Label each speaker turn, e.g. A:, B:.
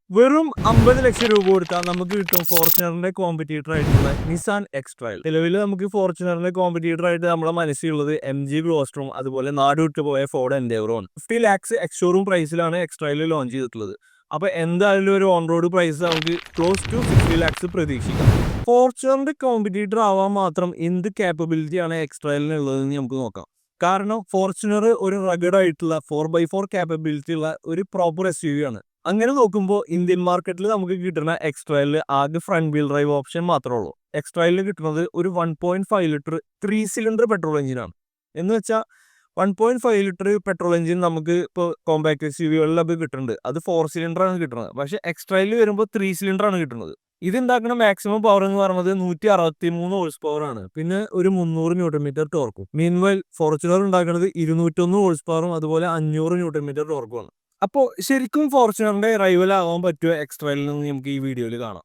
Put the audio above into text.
A: വെറും 50 ലക്ഷം രൂപ കൊടുത്താൽ നമുക്ക് കിട്ടും ഫോർച്യൂണറിന്റെ കോമ്പറ്റീറ്റർ ആയിട്ടുള്ള നിസാൻ എക്സ്ട്രൈൽ. നിലവിൽ നമുക്ക് ഫോർച്യൂണറിന്റെ കോമ്പറ്റീറ്റർ ആയിട്ട് നമ്മുടെ മനസ്സിലുള്ളത് MG ഗ്ലോസ്റ്ററും അതുപോലെ നാട് വിട്ടുപോയ ഫോർഡ് എൻഡേവറും 50 ലാക്സ് എക്സ് ഷോറൂം പ്രൈസിലാണ് എക്സ്ട്രൈൽ ലോഞ്ച് ചെയ്തിട്ടുള്ളത്. അപ്പോൾ എന്തായാലും ഒരു ഓൺ റോഡ് പ്രൈസ് നമുക്ക് ക്ലോസ് ടു 50 ലാക്സ് പ്രതീക്ഷിക്കാം. ഫോർച്യൂണറിന്റെ കോമ്പറ്റീറ്റർ ആവാൻ മാത്രം എന്ത് കാപ്പബിലിറ്റിയാണ് എക്സ്ട്രൈലിനുള്ളതെന്ന് നമുക്ക് നോക്കാം. കാരണം ഫോർച്യൂണർ ഒരു റഗഡ് ആയിട്ടുള്ള 4x4 കാപ്പബിലിറ്റി ഉള്ള ഒരു പ്രോപ്പർ SUV ആണ്. അങ്ങനെ നോക്കുമ്പോൾ ഇന്ത്യൻ മാർക്കറ്റിൽ നമുക്ക് കിട്ടുന്ന എക്സ്ട്രൈലിൽ ആകെ ഫ്രണ്ട് വീൽ ഡ്രൈവ് ഓപ്ഷൻ മാത്രമേ ഉള്ളൂ. എക്സ്ട്രൈലിൽ കിട്ടുന്നത് ഒരു 1.5 ലിറ്റർ 3 സിലിണ്ടർ പെട്രോൾ എഞ്ചിനാണ്. എന്ന് വെച്ചാൽ 1.5 ലിറ്റർ പെട്രോൾ എഞ്ചിൻ നമുക്ക് ഇപ്പോൾ കോമ്പാക്ട് SUV-കളിലൊക്കെ കിട്ടുന്നുണ്ട്. അത് 4 സിലിണ്ടറാണ് കിട്ടുന്നത്. പക്ഷേ എക്സ്ട്രൈലിൽ വരുമ്പോൾ 3 സിലിണ്ടറാണ് കിട്ടുന്നത്. ഇതുണ്ടാക്കുന്ന മാക്സിമം പവർ എന്ന് പറയുന്നത് 163 ഹോഴ്സ് പവർ ആണ്. പിന്നെ ഒരു 300 ന്യൂട്ടൺ മീറ്റർ ടോർക്കും. മീൻവൈൽ ഫോർച്യൂണർ ഉണ്ടാക്കുന്നത് 201 ഹോഴ്സ് പവറും അതുപോലെ 500 ന്യൂട്ടൺ മീറ്റർ ടോർക്കുമാണ്. അപ്പോൾ ശരിക്കും ഫോർച്യൂണറിന്റെ റൈവൽ ആവാൻ പറ്റുമോ എക്സ്ട്രൈലിൽ നിന്ന് നമുക്ക് ഈ വീഡിയോയിൽ കാണാം.